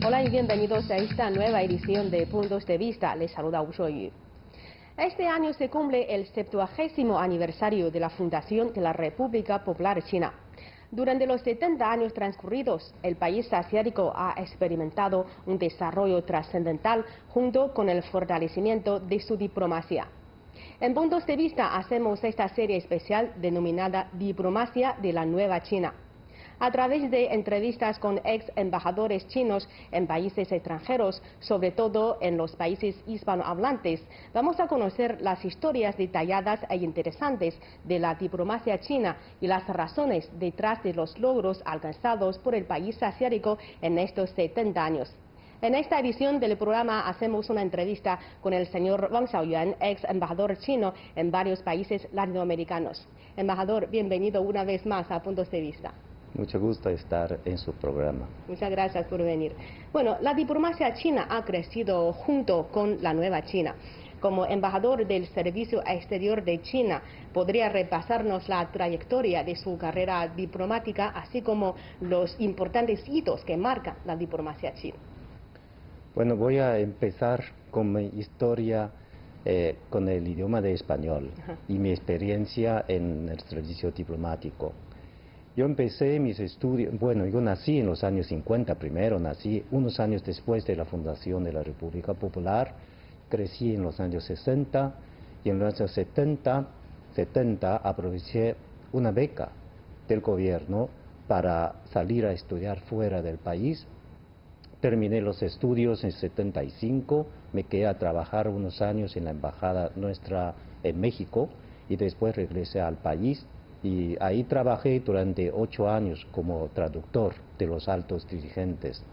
Hola y bienvenidos a esta nueva edición de Puntos de Vista. Les saluda Wu Shuoyu. Este año se cumple el 70º aniversario de la fundación de la República Popular China. Durante los 70 años transcurridos, el país asiático ha experimentado un desarrollo trascendental junto con el fortalecimiento de su diplomacia. En Puntos de Vista hacemos esta serie especial denominada Diplomacia de la Nueva China. A través de entrevistas con ex embajadores chinos en países extranjeros, sobre todo en los países hispanohablantes, vamos a conocer las historias detalladas e interesantes de la diplomacia china y las razones detrás de los logros alcanzados por el país asiático en estos 70 años. En esta edición del programa hacemos una entrevista con el señor Wang Xiaoyuan, ex embajador chino en varios países latinoamericanos. Embajador, bienvenido una vez más a Puntos de Vista. Mucho gusto estar en su programa. Muchas gracias por venir. Bueno, la diplomacia china ha crecido junto con la nueva China. Como embajador del Servicio Exterior de China, ¿podría repasarnos la trayectoria de su carrera diplomática, así como los importantes hitos que marcan la diplomacia china? Bueno, voy a empezar con mi historia con el idioma de español y mi experiencia en el servicio diplomático. Yo empecé mis estudios, bueno, yo nací en los años 50 primero, nací unos años después de la fundación de la República Popular, crecí en los años 60 y en los años 70 aproveché una beca del gobierno para salir a estudiar fuera del país. Terminé los estudios en 75, me quedé a trabajar unos años en la embajada nuestra en México y después regresé al país. Y ahí trabajé durante 8 años como traductor de los altos dirigentes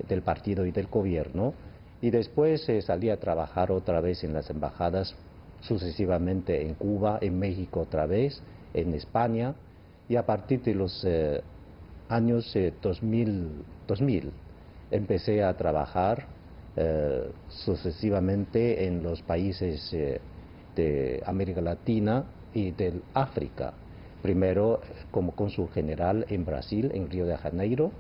del partido y del gobierno. Y después salí a trabajar otra vez en las embajadas, sucesivamente en Cuba, en México otra vez, en España. Y a partir de los años 2000 empecé a trabajar sucesivamente en los países de América Latina y del África, primero como cónsul general en Brasil, en Río de Janeiro,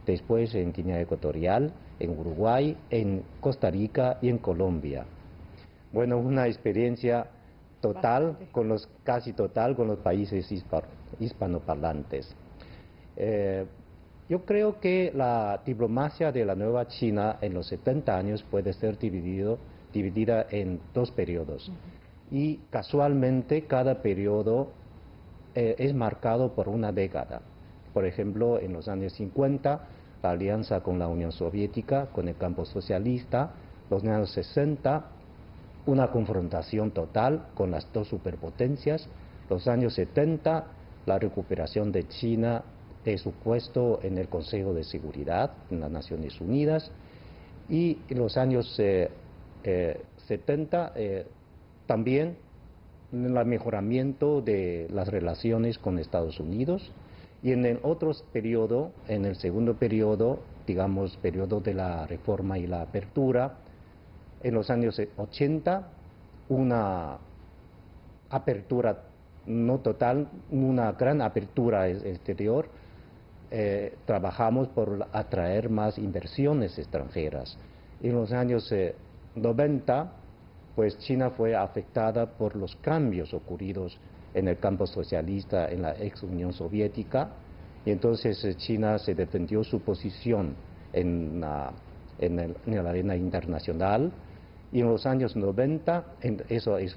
después en Guinea Ecuatorial, en Uruguay, en Costa Rica y en Colombia. Bueno, una experiencia total, casi total con los países hispanoparlantes. Yo creo que la diplomacia de la nueva China en los 70 años puede ser dividida en 2 periodos. Y casualmente cada periodo es marcado por una década. Por ejemplo, en los años 50, la alianza con la Unión Soviética, con el campo socialista. Los años 60, una confrontación total con las 2 superpotencias. Los años 70, la recuperación de China de su puesto en el Consejo de Seguridad, en las Naciones Unidas. Y en los años 70, también el mejoramiento de las relaciones con Estados Unidos, y en el otro periodo, en el segundo periodo, digamos, periodo de la reforma y la apertura, en los años 80, una apertura no total, una gran apertura exterior. Trabajamos por atraer más inversiones extranjeras. En los años 90, pues China fue afectada por los cambios ocurridos en el campo socialista en la ex Unión Soviética, y entonces China se defendió su posición en la arena internacional. Y en los años 90,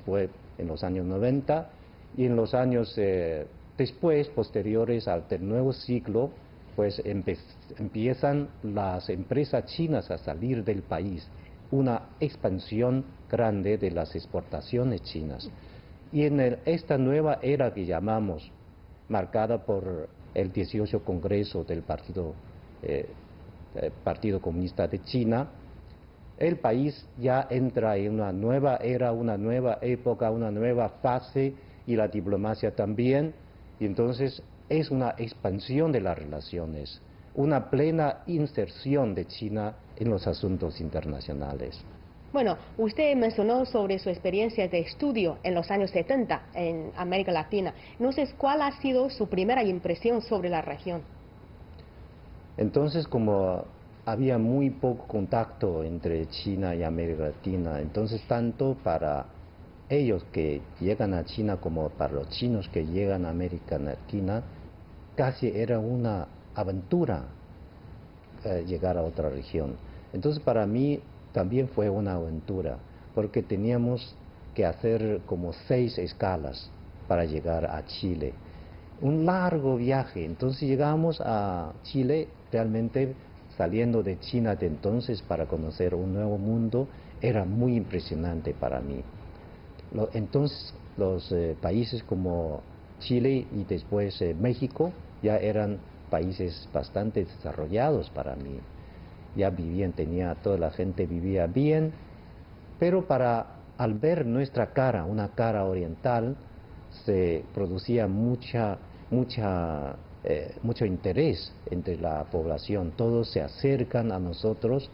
fue en los años 90, y en los años después, posteriores al nuevo siglo, pues empiezan las empresas chinas a salir del país, una expansión grande de las exportaciones chinas. Y en esta nueva era que llamamos, marcada por el 18 Congreso del Partido Comunista de China, el país ya entra en una nueva era, una nueva época, una nueva fase, y la diplomacia también, y entonces es una expansión de las relaciones, una plena inserción de China en los asuntos internacionales. Bueno, usted mencionó sobre su experiencia de estudio en los años 70 en América Latina. Entonces, ¿cuál ha sido su primera impresión sobre la región? Entonces, como había muy poco contacto entre China y América Latina, entonces tanto para ellos que llegan a China como para los chinos que llegan a América Latina, casi era una aventura llegar a otra región. Entonces para mí también fue una aventura, porque teníamos que hacer como 6 escalas para llegar a Chile. Un largo viaje, entonces llegamos a Chile realmente saliendo de China de entonces para conocer un nuevo mundo, era muy impresionante para mí. Entonces los países como Chile y después México ya eran países bastante desarrollados para mí. Ya vivían, toda la gente vivía bien, pero al ver nuestra cara, una cara oriental, se producía mucho interés entre la población. Todos se acercan a nosotros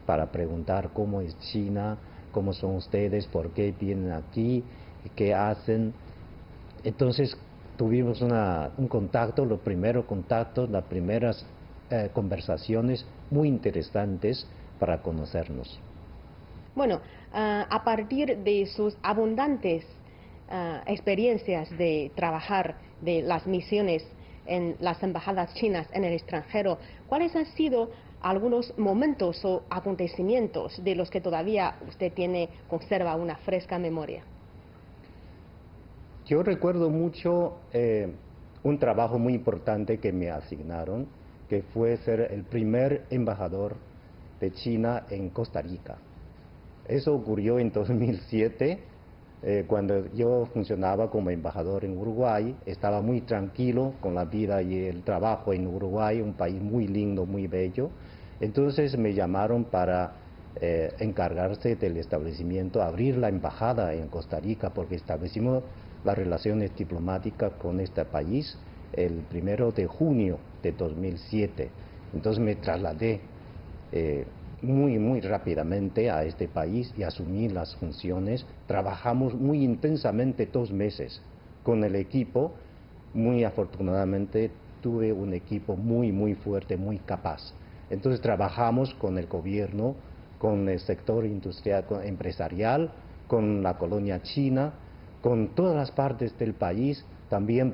para preguntar cómo es China, cómo son ustedes, por qué vienen aquí, qué hacen. Entonces tuvimos un contacto, los primeros contactos, las primeras conversaciones muy interesantes para conocernos. Bueno, a partir de sus abundantes experiencias de trabajar de las misiones en las embajadas chinas en el extranjero, ¿cuáles han sido algunos momentos o acontecimientos de los que todavía usted conserva una fresca memoria? Yo recuerdo mucho un trabajo muy importante que me asignaron, que fue ser el primer embajador de China en Costa Rica. Eso ocurrió en 2007, cuando yo funcionaba como embajador en Uruguay. Estaba muy tranquilo con la vida y el trabajo en Uruguay, un país muy lindo, muy bello. Entonces me llamaron para encargarse del establecimiento, abrir la embajada en Costa Rica, porque establecimos las relaciones diplomáticas con este país el 1 de junio de 2007. Entonces me trasladé muy rápidamente a este país y asumí las funciones. Trabajamos muy intensamente 2 meses con el equipo. Muy afortunadamente tuve un equipo muy fuerte, muy capaz. Entonces trabajamos con el gobierno, con el sector industrial, empresarial, con la colonia china, con todas las partes del país, también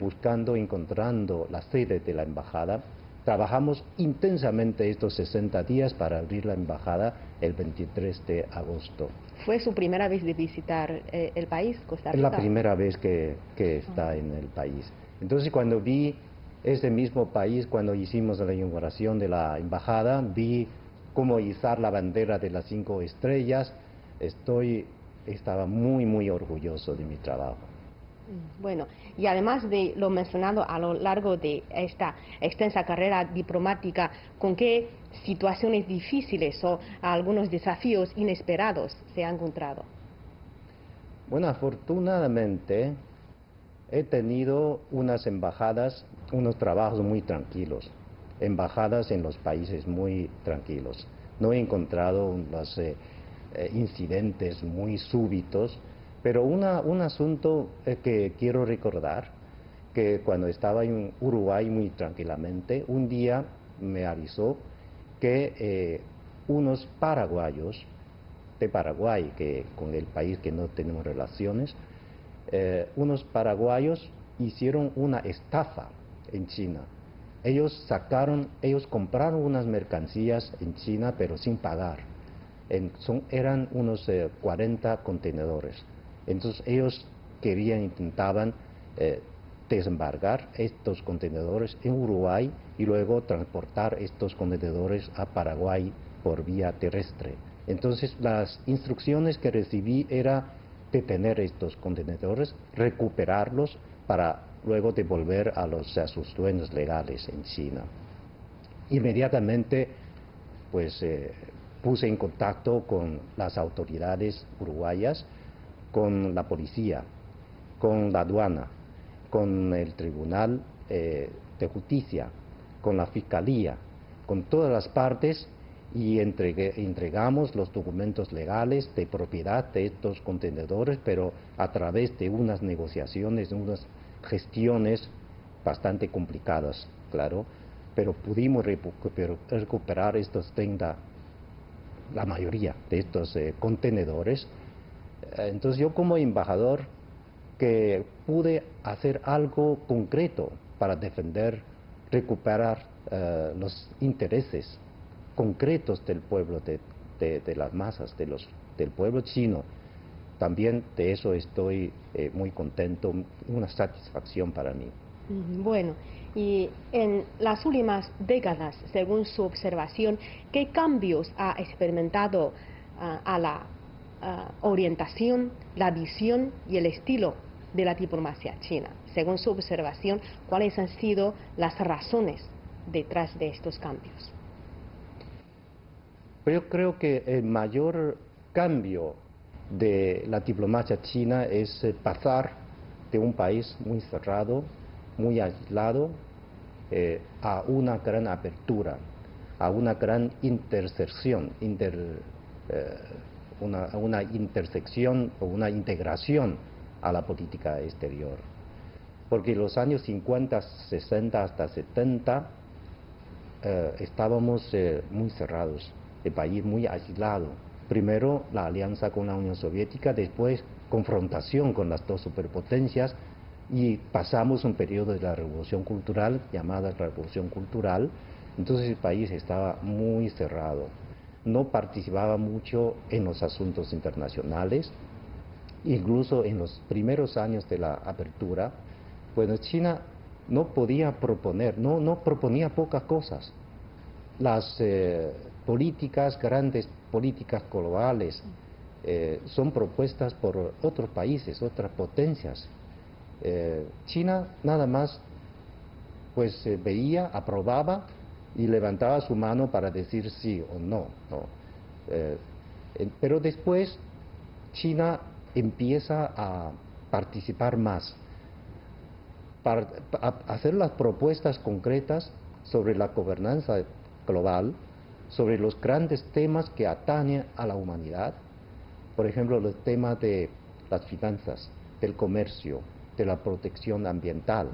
encontrando la sede de la embajada. Trabajamos intensamente estos 60 días para abrir la embajada el 23 de agosto. ¿Fue su primera vez de visitar el país, Costa Rica? Es la primera vez que está en el país. Entonces cuando vi ese mismo país, cuando hicimos la inauguración de la embajada, vi cómo izar la bandera de las 5 estrellas. Estaba muy orgulloso de mi trabajo. Bueno, y además de lo mencionado a lo largo de esta extensa carrera diplomática, ¿con qué situaciones difíciles o algunos desafíos inesperados se ha encontrado? Bueno, afortunadamente he tenido unas embajadas, unos trabajos muy tranquilos, embajadas en los países muy tranquilos. No he encontrado los incidentes muy súbitos. Pero un asunto que quiero recordar, que cuando estaba en Uruguay muy tranquilamente, un día me avisó que unos paraguayos de Paraguay, que con el país que no tenemos relaciones, unos paraguayos hicieron una estafa en China. Ellos compraron unas mercancías en China, pero sin pagar. Eran unos 40 contenedores. Entonces ellos intentaban desembarcar estos contenedores en Uruguay y luego transportar estos contenedores a Paraguay por vía terrestre. Entonces las instrucciones que recibí era detener estos contenedores, recuperarlos para luego devolver a sus dueños legales en China. Inmediatamente pues puse en contacto con las autoridades uruguayas, con la policía, con la aduana, con el Tribunal de Justicia, con la Fiscalía, con todas las partes, y entregamos los documentos legales de propiedad de estos contenedores, pero a través de unas negociaciones, unas gestiones bastante complicadas, claro, pero pudimos recuperar estos 30, la mayoría de estos contenedores. Entonces yo como embajador que pude hacer algo concreto para defender, recuperar los intereses concretos del pueblo, de las masas, del pueblo chino. También de eso estoy muy contento, una satisfacción para mí. Bueno, y en las últimas décadas, según su observación, ¿qué cambios ha experimentado a la orientación, la visión y el estilo de la diplomacia china? Según su observación, ¿cuáles han sido las razones detrás de estos cambios? Yo creo que el mayor cambio de la diplomacia china es pasar de un país muy cerrado, muy aislado, a una gran apertura, a una gran intersección, una intersección o una integración a la política exterior. Porque en los años 50, 60 hasta 70 estábamos muy cerrados, el país muy aislado. Primero la alianza con la Unión Soviética, después confrontación con las dos superpotencias, y pasamos un periodo de la Revolución Cultural, llamada Revolución Cultural. Entonces el país estaba muy cerrado, no participaba mucho en los asuntos internacionales. Incluso en los primeros años de la apertura, pues China no podía proponer, no proponía pocas cosas. Las políticas, grandes políticas globales, son propuestas por otros países, otras potencias. China nada más pues veía, aprobaba y levantaba su mano para decir sí o no. Pero después China empieza a participar más, para hacer las propuestas concretas sobre la gobernanza global, sobre los grandes temas que atañen a la humanidad, por ejemplo, los temas de las finanzas, del comercio, de la protección ambiental.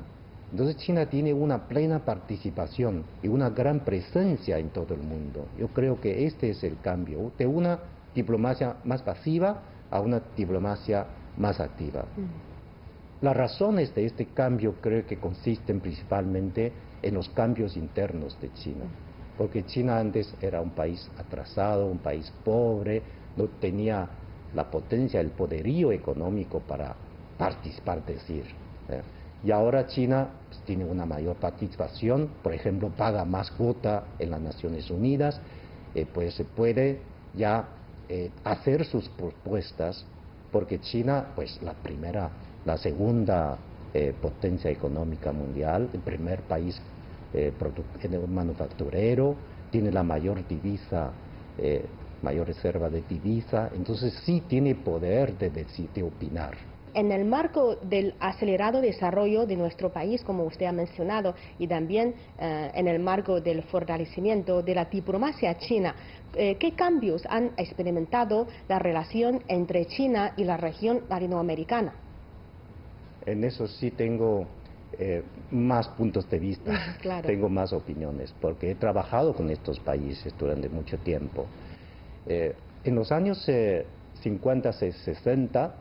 Entonces China tiene una plena participación y una gran presencia en todo el mundo. Yo creo que este es el cambio, de una diplomacia más pasiva a una diplomacia más activa. Las razones de este cambio creo que consisten principalmente en los cambios internos de China, porque China antes era un país atrasado, un país pobre, no tenía la potencia, el poderío económico para participar, decir. Y ahora China pues, tiene una mayor participación, por ejemplo, paga más cuota en las Naciones Unidas, pues se puede ya hacer sus propuestas, porque China, pues la segunda potencia económica mundial, el primer país manufacturero, tiene la mayor divisa, mayor reserva de divisa, entonces sí tiene poder de opinar. En el marco del acelerado desarrollo de nuestro país, como usted ha mencionado, y también en el marco del fortalecimiento de la diplomacia china, ¿qué cambios han experimentado la relación entre China y la región latinoamericana? En eso sí tengo más puntos de vista, claro. Tengo más opiniones, porque he trabajado con estos países durante mucho tiempo. En los años 50, 60,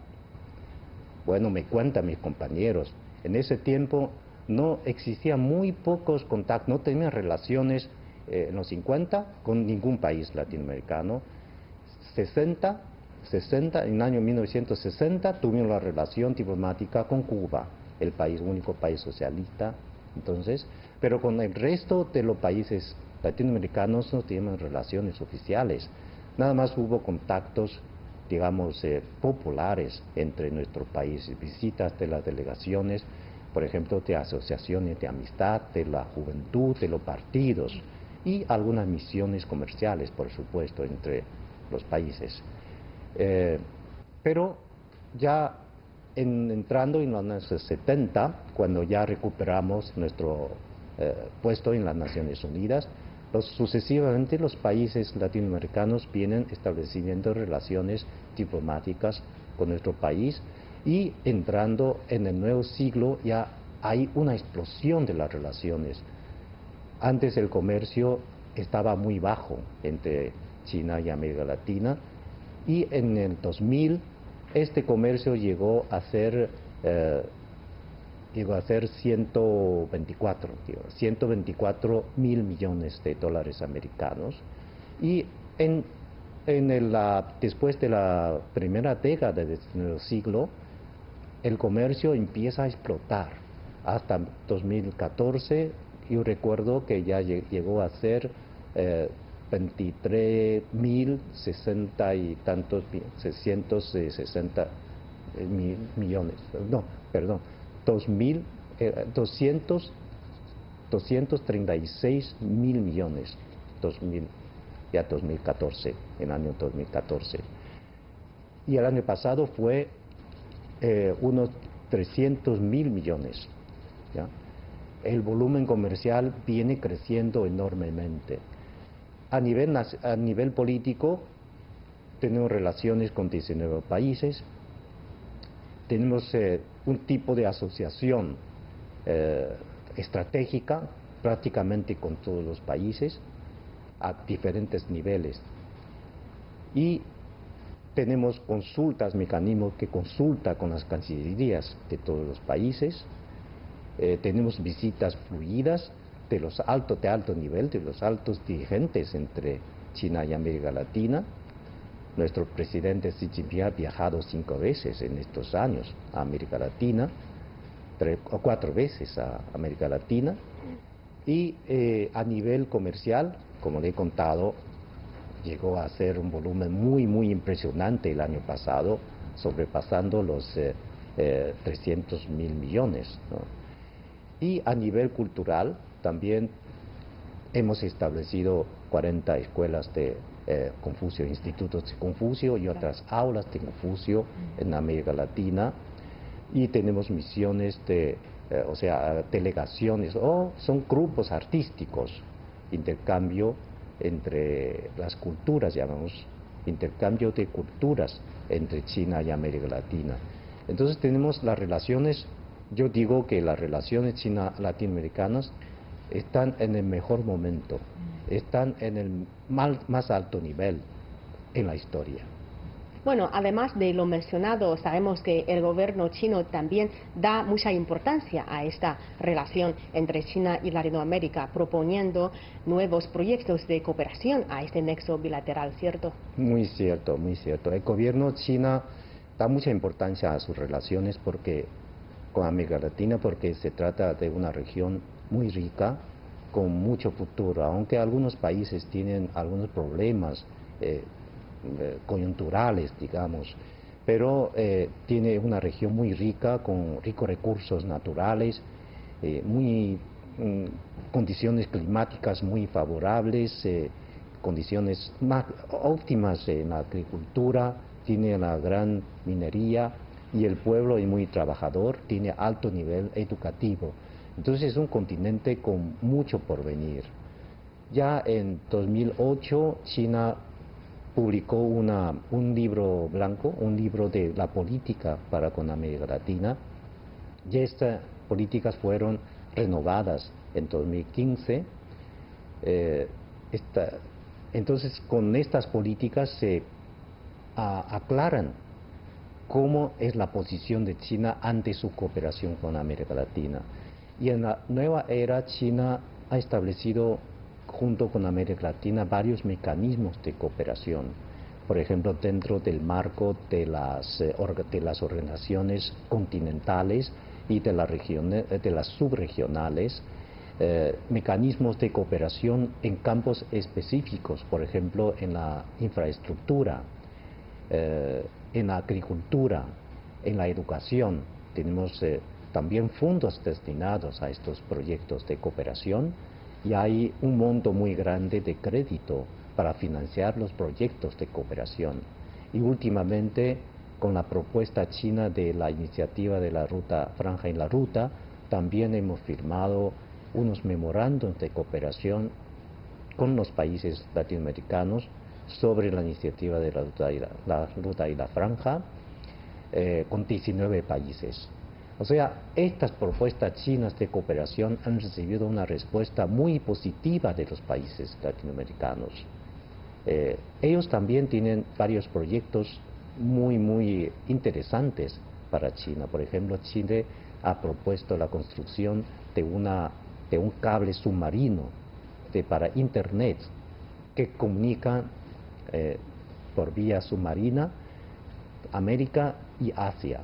bueno, me cuentan mis compañeros, en ese tiempo no existían muy pocos contactos, no tenían relaciones en los 50 con ningún país latinoamericano. 60, en el año 1960 tuvimos la relación diplomática con Cuba, el único país socialista, entonces, pero con el resto de los países latinoamericanos no teníamos relaciones oficiales, nada más hubo contactos, digamos, populares entre nuestro país, visitas de las delegaciones, por ejemplo, de asociaciones de amistad, de la juventud, de los partidos, y algunas misiones comerciales, por supuesto, entre los países. Pero ya entrando en los años 70, cuando ya recuperamos nuestro puesto en las Naciones Unidas, sucesivamente los países latinoamericanos vienen estableciendo relaciones diplomáticas con nuestro país, y entrando en el nuevo siglo ya hay una explosión de las relaciones. Antes el comercio estaba muy bajo entre China y América Latina, y en el 2000 este comercio llegó a ser 124 mil millones de dólares americanos. Y después de la primera década del siglo, el comercio empieza a explotar. Hasta 2014, yo recuerdo que ya llegó a ser 23.060 y tantos, 660 millones, no, perdón, 236 mil millones, 2014, en el año 2014. Y el año pasado fue unos 300 mil millones. ¿Ya? El volumen comercial viene creciendo enormemente. A nivel político, tenemos relaciones con 19 países, tenemos un tipo de asociación estratégica prácticamente con todos los países a diferentes niveles, y tenemos mecanismos que consulta con las cancillerías de todos los países. Tenemos visitas fluidas de alto nivel, de los altos dirigentes entre China y América Latina. Nuestro presidente Xi Jinping ha viajado 5 veces en estos años a América Latina, 3 o 4 veces a América Latina. Y a nivel comercial, como le he contado, llegó a ser un volumen muy impresionante el año pasado, sobrepasando los 300 mil millones, ¿no? Y a nivel cultural también hemos establecido 40 escuelas de Confucio, institutos de Confucio y otras aulas de Confucio en América Latina, y tenemos misiones delegaciones, son grupos artísticos, intercambio entre las culturas, llamamos intercambio de culturas entre China y América Latina. Entonces tenemos las relaciones. Yo digo que las relaciones chino-latinoamericanas están en el mejor momento, están en el más alto nivel en la historia. Bueno, además de lo mencionado, sabemos que el gobierno chino también da mucha importancia a esta relación entre China y Latinoamérica, proponiendo nuevos proyectos de cooperación a este nexo bilateral, ¿cierto? Muy cierto, muy cierto. El gobierno chino da mucha importancia a sus relaciones con América Latina, porque se trata de una región muy rica, con mucho futuro, aunque algunos países tienen algunos problemas coyunturales, digamos, pero tiene una región muy rica, con ricos recursos naturales, condiciones climáticas muy favorables, condiciones óptimas en la agricultura, tiene una gran minería, y el pueblo es muy trabajador, tiene alto nivel educativo. Entonces es un continente con mucho por venir. Ya en 2008 China publicó un libro blanco, un libro de la política para con América Latina, y estas políticas fueron renovadas en 2015. Entonces con estas políticas se aclaran cómo es la posición de China ante su cooperación con América Latina. Y en la nueva era, China ha establecido, junto con América Latina, varios mecanismos de cooperación. Por ejemplo, dentro del marco de las organizaciones continentales y de las subregionales, mecanismos de cooperación en campos específicos, por ejemplo, en la infraestructura, en la agricultura, en la educación. Tenemos también fondos destinados a estos proyectos de cooperación, y hay un monto muy grande de crédito para financiar los proyectos de cooperación. Y últimamente, con la propuesta china de la iniciativa de la Franja y la Ruta, también hemos firmado unos memorándums de cooperación con los países latinoamericanos sobre la iniciativa de la Ruta y la Franja, con 19 países. O sea, estas propuestas chinas de cooperación han recibido una respuesta muy positiva de los países latinoamericanos. Ellos también tienen varios proyectos muy interesantes para China. Por ejemplo, Chile ha propuesto la construcción de un cable submarino para Internet que comunica por vía submarina América y Asia.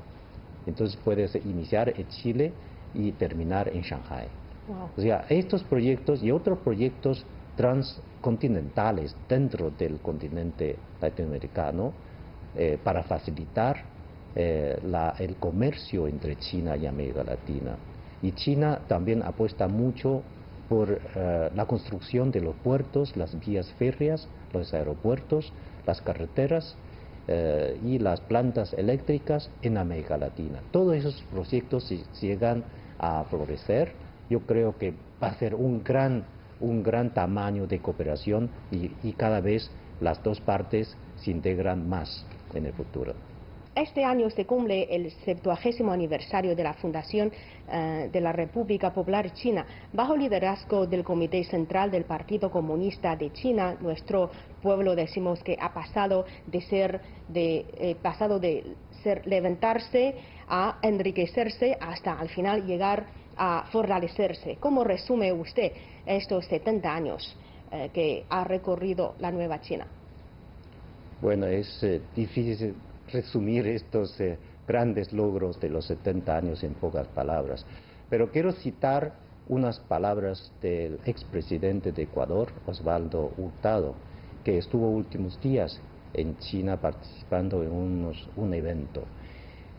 Entonces puedes iniciar en Chile y terminar en Shanghái. Wow. O sea, estos proyectos y otros proyectos transcontinentales dentro del continente latinoamericano para facilitar el comercio entre China y América Latina. Y China también apuesta mucho por la construcción de los puertos, las vías férreas, los aeropuertos, las carreteras y las plantas eléctricas en América Latina. Todos esos proyectos, si llegan a florecer, yo creo que va a ser un gran tamaño de cooperación y cada vez las dos partes se integran más en el futuro. Este año se cumple el 70º aniversario de la fundación de la República Popular China. Bajo liderazgo del Comité Central del Partido Comunista de China, nuestro pueblo decimos que ha pasado de levantarse a enriquecerse hasta al final llegar a fortalecerse. ¿Cómo resume usted estos 70 años que ha recorrido la nueva China? Bueno, es difícil resumir estos grandes logros de los 70 años en pocas palabras, pero quiero citar unas palabras del expresidente de Ecuador, Osvaldo Hurtado, que estuvo últimos días en China participando en un evento.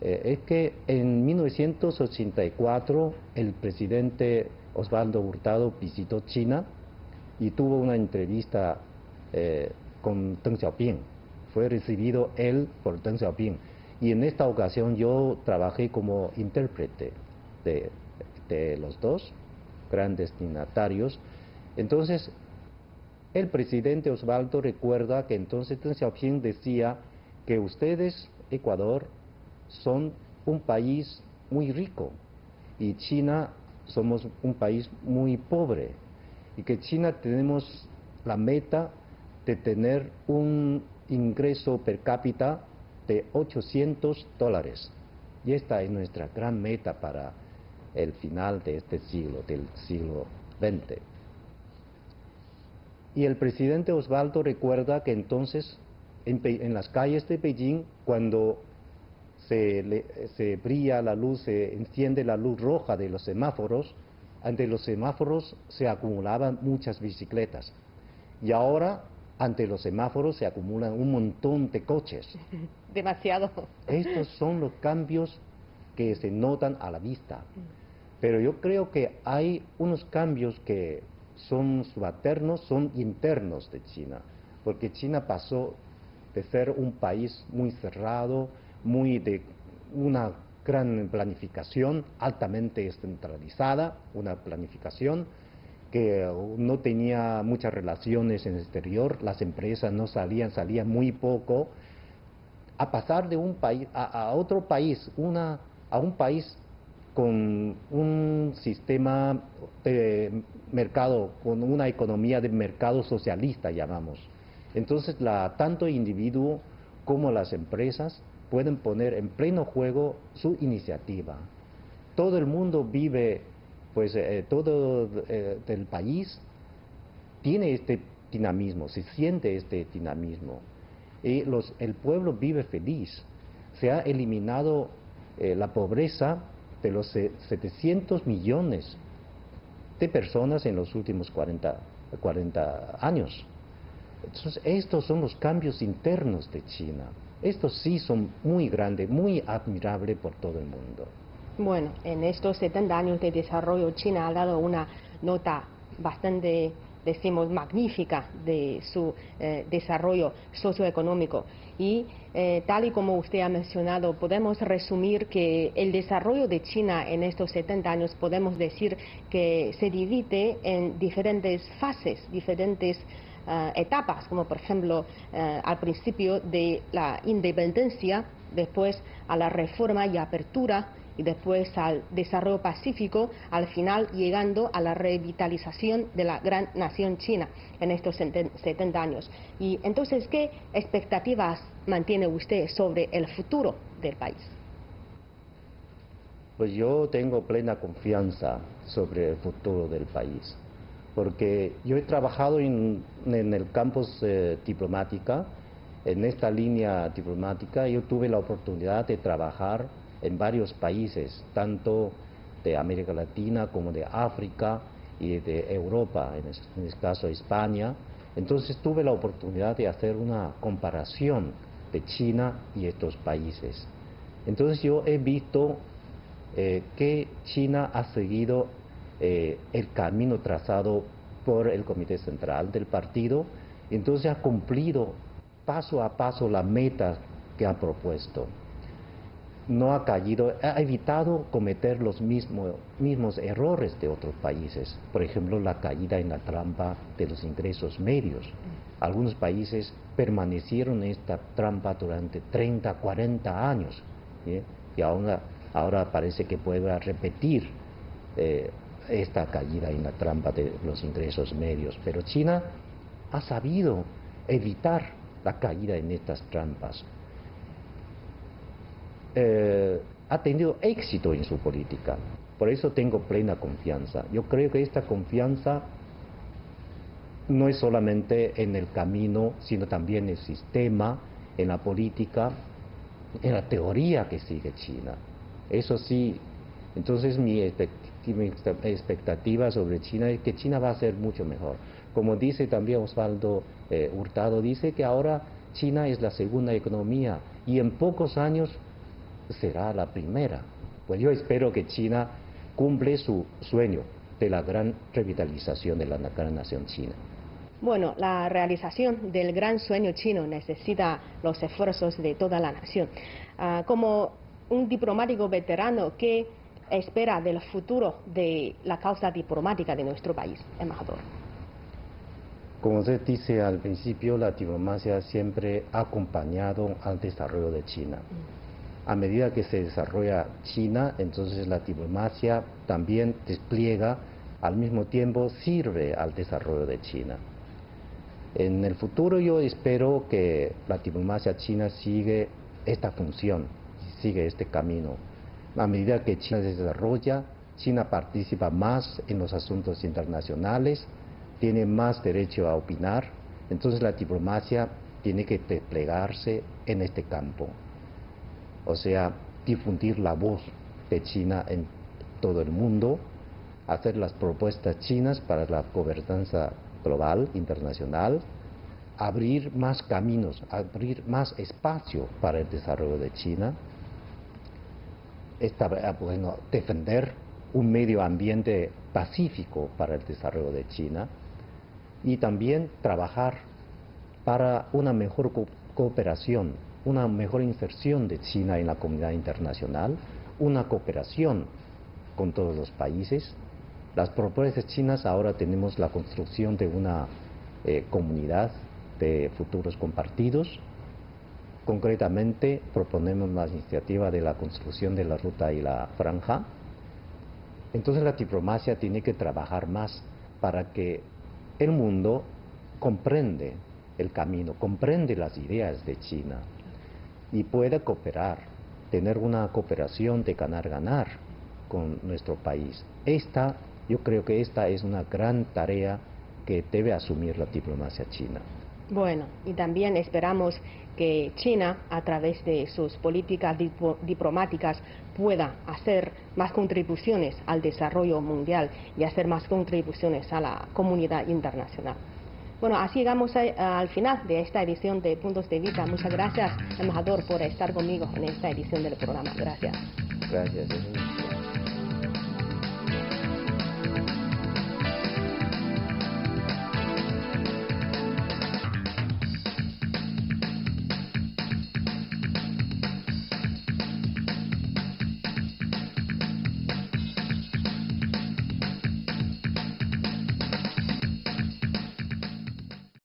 Es que en 1984 el presidente Osvaldo Hurtado visitó China y tuvo una entrevista con Deng Xiaoping. Fue recibido él por Deng Xiaoping. Y en esta ocasión yo trabajé como intérprete de los dos grandes dignatarios. Entonces, el presidente Osvaldo recuerda que entonces Deng Xiaoping decía que ustedes, Ecuador, son un país muy rico y China somos un país muy pobre y que China tenemos la meta de tener un ingreso per cápita de $800 y esta es nuestra gran meta para el final de este siglo, del siglo XX. Y el presidente Osvaldo recuerda que entonces en las calles de Beijing, cuando se brilla la luz, se enciende la luz roja de los semáforos, ante los semáforos se acumulaban muchas bicicletas y ahora ante los semáforos se acumulan un montón de coches. Demasiado. Estos son los cambios que se notan a la vista. Pero yo creo que hay unos cambios que son subalternos, son internos de China. Porque China pasó de ser un país muy cerrado, muy de una gran planificación, altamente descentralizada, una planificación que no tenía muchas relaciones en el exterior, las empresas no salían muy poco, a pasar de un país a otro país, a un país con un sistema de mercado, con una economía de mercado socialista, llamamos. Entonces, tanto el individuo como las empresas pueden poner en pleno juego su iniciativa. Todo el mundo vive, pues todo el país tiene este dinamismo, se siente este dinamismo. Y el pueblo vive feliz. Se ha eliminado la pobreza de los 700 millones de personas en los últimos 40 años. Entonces, estos son los cambios internos de China. Estos sí son muy grandes, muy admirables por todo el mundo. Bueno, en estos 70 años de desarrollo, China ha dado una nota bastante, decimos, magnífica de su desarrollo socioeconómico. Y tal y como usted ha mencionado, podemos resumir que el desarrollo de China en estos 70 años, podemos decir que se divide en diferentes fases, diferentes etapas, como por ejemplo al principio de la independencia, después a la reforma y apertura, y después al desarrollo pacífico, al final llegando a la revitalización de la gran nación china en estos 70 años. Y entonces, ¿qué expectativas mantiene usted sobre el futuro del país? Pues yo tengo plena confianza sobre el futuro del país, porque yo he trabajado en el campus diplomática, en esta línea diplomática. Yo tuve la oportunidad de trabajar en varios países, tanto de América Latina como de África y de Europa, en este caso España. Entonces tuve la oportunidad de hacer una comparación de China y estos países. Entonces yo he visto que China ha seguido el camino trazado por el Comité Central del partido, entonces ha cumplido paso a paso la meta que ha propuesto. No ha caído, ha evitado cometer los mismos errores de otros países. Por ejemplo, la caída en la trampa de los ingresos medios. Algunos países permanecieron en esta trampa durante 30, 40 años, ¿sí? Y ahora parece que pueda repetir esta caída en la trampa de los ingresos medios. Pero China ha sabido evitar la caída en estas trampas. Ha tenido éxito en su política. Por eso tengo plena confianza. Yo creo que esta confianza no es solamente en el camino, sino también en el sistema, en la política, en la teoría que sigue China. Eso sí, entonces mi expectativa sobre China es que China va a ser mucho mejor. Como dice también Osvaldo Hurtado, dice que ahora China es la segunda economía y en pocos años será la primera. Pues yo espero que China cumple su sueño de la gran revitalización de la gran nación china. Bueno, la realización del gran sueño chino necesita los esfuerzos de toda la nación. Como un diplomático veterano, ¿qué espera del futuro de la causa diplomática de nuestro país, embajador? Como usted dice al principio, la diplomacia siempre ha acompañado al desarrollo de China. A medida que se desarrolla China, entonces la diplomacia también despliega, al mismo tiempo sirve al desarrollo de China. En el futuro yo espero que la diplomacia china sigue esta función, sigue este camino. A medida que China se desarrolla, China participa más en los asuntos internacionales, tiene más derecho a opinar, entonces la diplomacia tiene que desplegarse en este campo. O sea, difundir la voz de China en todo el mundo, hacer las propuestas chinas para la gobernanza global, internacional, abrir más caminos, abrir más espacio para el desarrollo de China, defender un medio ambiente pacífico para el desarrollo de China y también trabajar para una mejor cooperación, una mejor inserción de China en la comunidad internacional, una cooperación con todos los países. Las propuestas chinas ahora tenemos la construcción de una comunidad de futuros compartidos. Concretamente proponemos la iniciativa de la construcción de la ruta y la franja. Entonces la diplomacia tiene que trabajar más para que el mundo comprende el camino, comprende las ideas de China y pueda cooperar, tener una cooperación de ganar-ganar con nuestro país. Yo creo que esta es una gran tarea que debe asumir la diplomacia china. Bueno, y también esperamos que China, a través de sus políticas diplomáticas, pueda hacer más contribuciones al desarrollo mundial y hacer más contribuciones a la comunidad internacional. Bueno, así llegamos al final de esta edición de Puntos de Vista. Muchas gracias, embajador, por estar conmigo en esta edición del programa. Gracias. Gracias.